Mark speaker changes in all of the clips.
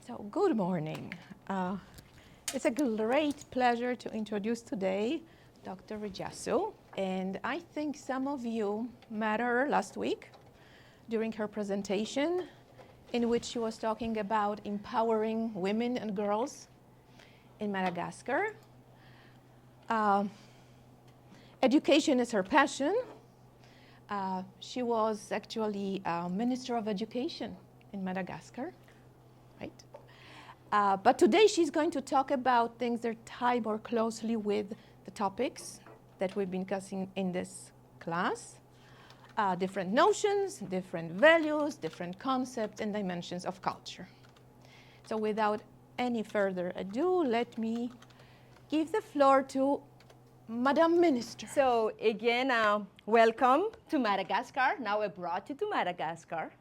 Speaker 1: So, good morning. It's a great pleasure to introduce today Dr. Wegrzecka. And I think some of you met her last week during her presentation, in which she was talking about empowering women and girls in Madagascar. Education is her passion. She was actually Minister of Education in Madagascar, right? But today she's going to talk about things that tie more closely with the topics that we've been discussing in this class. Different notions, different values, different concepts and dimensions of culture. So without any further ado, let me give the floor to Madam Minister.
Speaker 2: So again, welcome to Madagascar. Now I brought you to Madagascar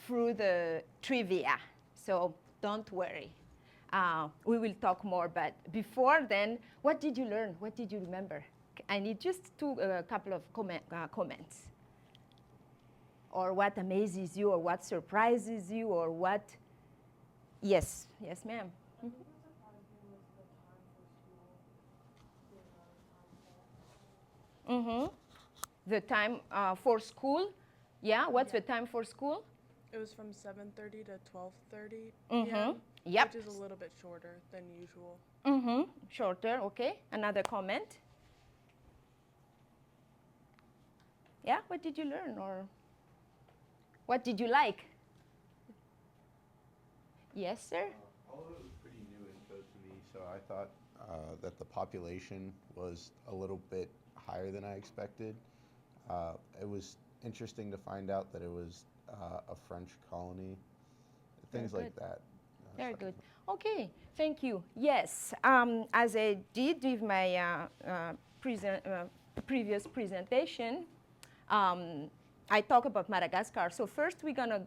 Speaker 2: through the trivia. So don't worry. We will talk more, but before then, what did you learn? What did you remember? I need just a couple of comments. Or what amazes you, or what surprises you, or what? Yes, yes, ma'am. Mm-hmm. The time for school? Yeah, what's the time for school?
Speaker 3: It was from 7:30 to 12:30
Speaker 2: Mm-hmm.
Speaker 3: p.m.,
Speaker 2: Yep.
Speaker 3: which is a little bit shorter than usual.
Speaker 2: Mm-hmm. Shorter, okay. Another comment? Yeah, what did you learn, or what did you like? Yes, sir?
Speaker 4: All of it was pretty new info to me, so I thought that the population was a little bit higher than I expected. It was interesting to find out that it was a French colony, things like that.
Speaker 2: Very good. Okay, thank you. Yes, as I did with my previous presentation, I talk about Madagascar. So first we're gonna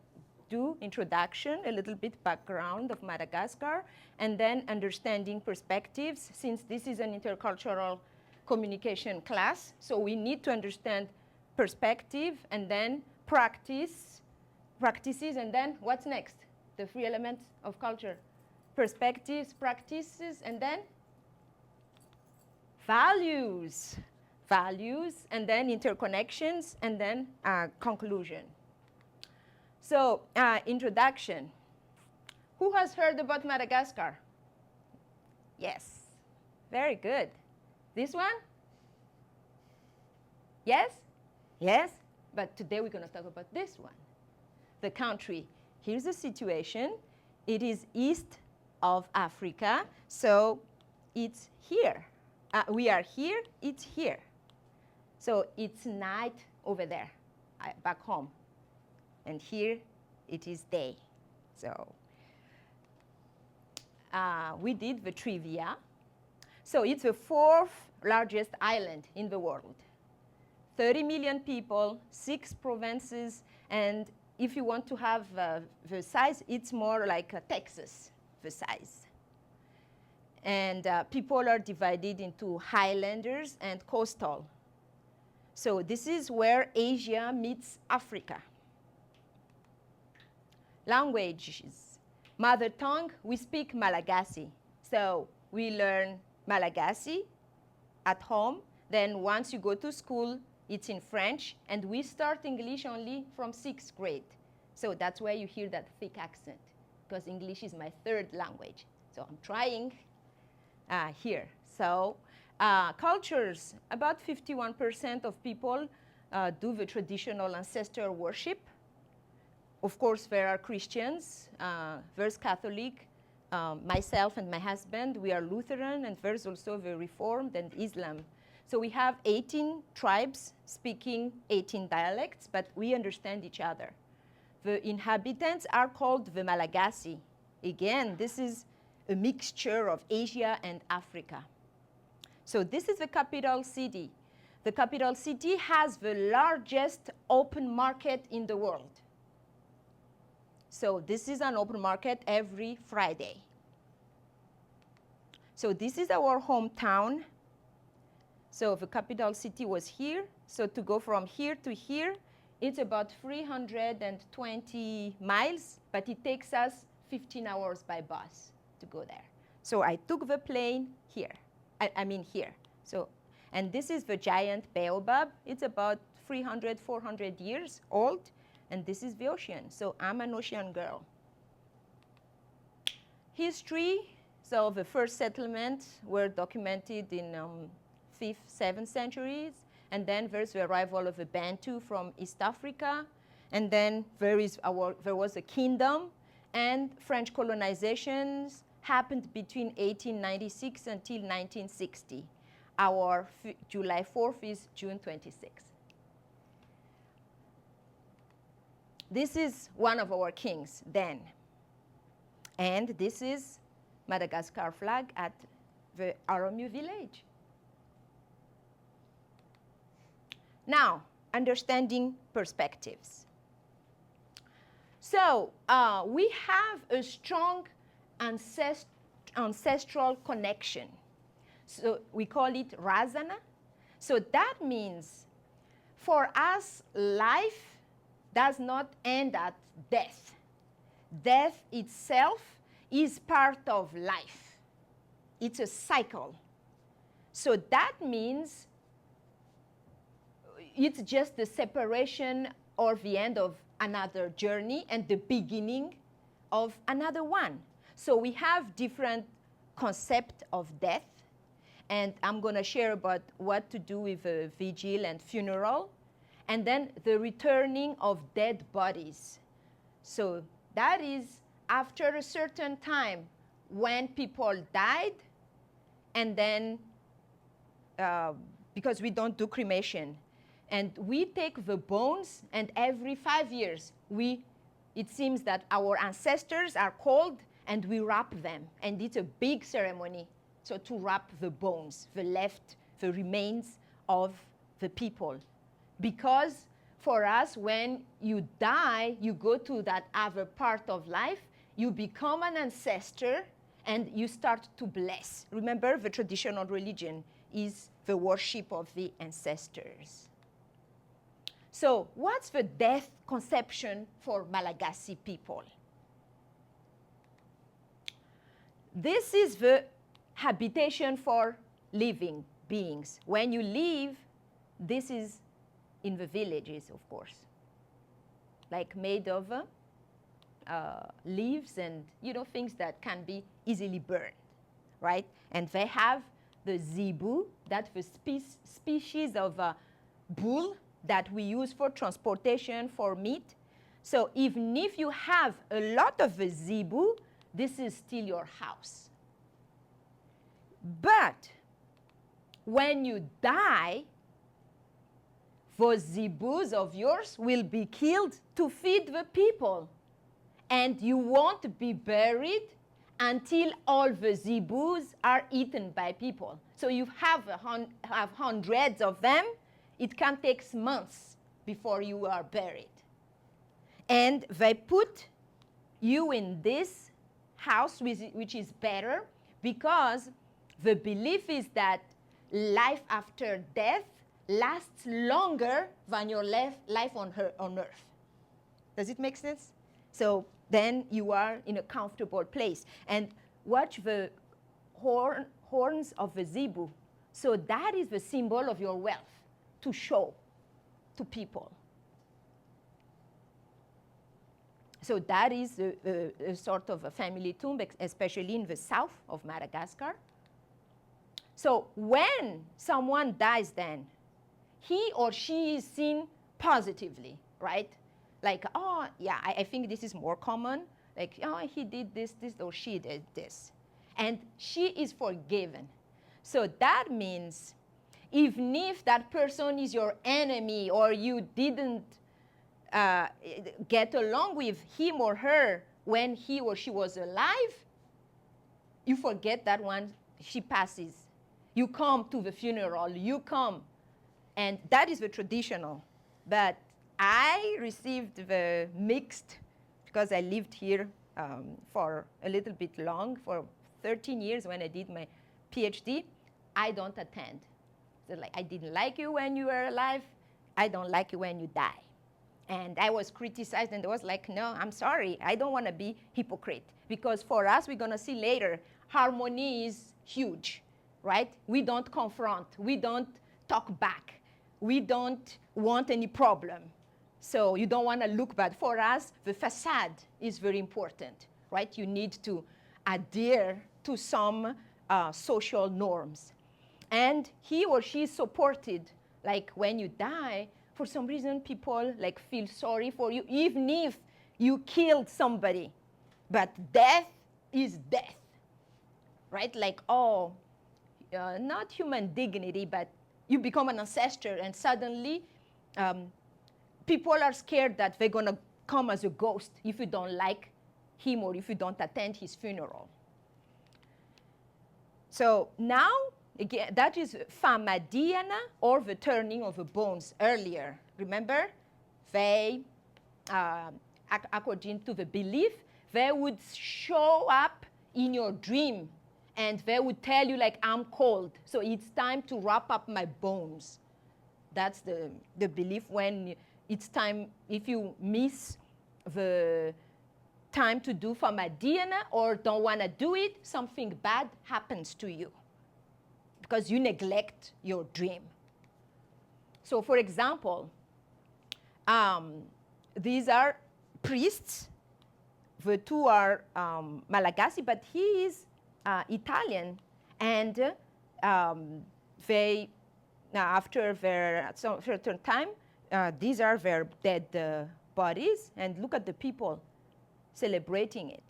Speaker 2: do introduction, a little bit background of Madagascar, and then understanding perspectives, since this is an intercultural communication class. So we need to understand perspective and then practices, and then what's next? The three elements of culture. Perspectives, practices, and then values. Values, and then interconnections, and then conclusion. So, introduction. Who has heard about Madagascar? Yes, very good. This one? Yes? Yes? But today we're going to talk about this one. The country. Here's the situation. It is east of Africa, so it's here. We are here, it's here. So it's night over there, back home. And here it is day. So we did the trivia. So it's the fourth largest island in the world. 30 million people, 6 provinces, and if you want to have the size, it's more like Texas, the size. And people are divided into highlanders and coastal. So this is where Asia meets Africa. Languages. Mother tongue, we speak Malagasy. So we learn Malagasy at home. Then once you go to school, it's in French, and we start English only from 6th grade. So that's why you hear that thick accent, because English is my third language. So I'm trying here. So cultures, about 51% of people do the traditional ancestor worship. Of course, there are Christians, there's Catholic, myself and my husband, we are Lutheran, and there's also the Reformed and Islam. So we have 18 tribes speaking 18 dialects, but we understand each other. The inhabitants are called the Malagasy. Again, this is a mixture of Asia and Africa. So this is the capital city. The capital city has the largest open market in the world. So this is an open market every Friday. So this is our hometown. So the capital city was here. So to go from here to here, it's about 320 miles, but it takes us 15 hours by bus to go there. So I took the plane here. I mean here. So, and this is the giant baobab. It's about 300, 400 years old. And this is the ocean. So I'm an ocean girl. History. So the first settlements were documented in 5th, 7th centuries. And then there's the arrival of the Bantu from East Africa. And then there was a kingdom. And French colonizations happened between 1896 until 1960. Our July 4th is June 26th. This is one of our kings then. And this is Madagascar flag at the Aramu village. Now, understanding perspectives. So we have a strong ancestral connection. So we call it Razana. So that means for us, life does not end at death. Death itself is part of life. It's a cycle. So that means it's just the separation or the end of another journey and the beginning of another one. So we have different concepts of death. And I'm going to share about what to do with a vigil and funeral. And then the returning of dead bodies. So that is after a certain time when people died, and then, because we don't do cremation, and we take the bones, and every 5 years, it seems that our ancestors are called, and we wrap them. And it's a big ceremony, so to wrap the bones, the remains of the people. Because for us, when you die, you go to that other part of life, you become an ancestor, and you start to bless. Remember, the traditional religion is the worship of the ancestors. So what's the death conception for Malagasy people? This is the habitation for living beings. When you leave, this is in the villages, of course, like made of leaves and things that can be easily burned, right? And they have the zebu, that's the species of bull that we use for transportation for meat. So even if you have a lot of the zebu, this is still your house. But when you die, those zebus of yours will be killed to feed the people. And you won't be buried until all the zebus are eaten by people. So you have hundreds of them. It can take months before you are buried. And they put you in this house, which is better, because the belief is that life after death lasts longer than your life on earth. Does it make sense? So then you are in a comfortable place. And watch the horns of the zebu. So that is the symbol of your wealth to show to people. So that is a sort of a family tomb, especially in the south of Madagascar. So when someone dies then, he or she is seen positively, right? Like, oh, yeah, I think this is more common. Like, oh, he did this, or she did this. And she is forgiven. So that means even if that person is your enemy or you didn't get along with him or her when he or she was alive, you forget that one, she passes. You come to the funeral, you come. And that is the traditional. But I received the mixed, because I lived here for a little bit long, for 13 years when I did my PhD. I don't attend. So like, I didn't like you when you were alive. I don't like you when you die. And I was criticized, and I was like, no, I'm sorry. I don't want to be hypocrite. Because for us, we're going to see later, harmony is huge, right? We don't confront. We don't talk back. We don't want any problem. So you don't want to look bad. For us, the facade is very important, right? You need to adhere to some social norms. And he or she is supported. Like when you die, for some reason, people like feel sorry for you, even if you killed somebody. But death is death, right? Like, oh, not human dignity, but you become an ancestor, and suddenly people are scared that they're going to come as a ghost if you don't like him or if you don't attend his funeral. So now, again, that is famadiana, or the turning of the bones earlier. Remember, they, according to the belief, they would show up in your dream, and they would tell you, like, I'm cold, so it's time to wrap up my bones. That's the belief when it's time, if you miss the time to do famadiana or don't want to do it, something bad happens to you because you neglect your dream. So for example, these are priests. The two are Malagasy, but he is Italian. And they, after their certain time, these are their dead bodies. And look at the people celebrating it,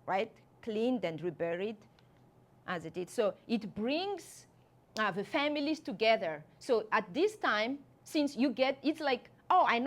Speaker 2: right? Cleaned and reburied as it is. So it brings the families together. So at this time, since you get, it's like, oh, I know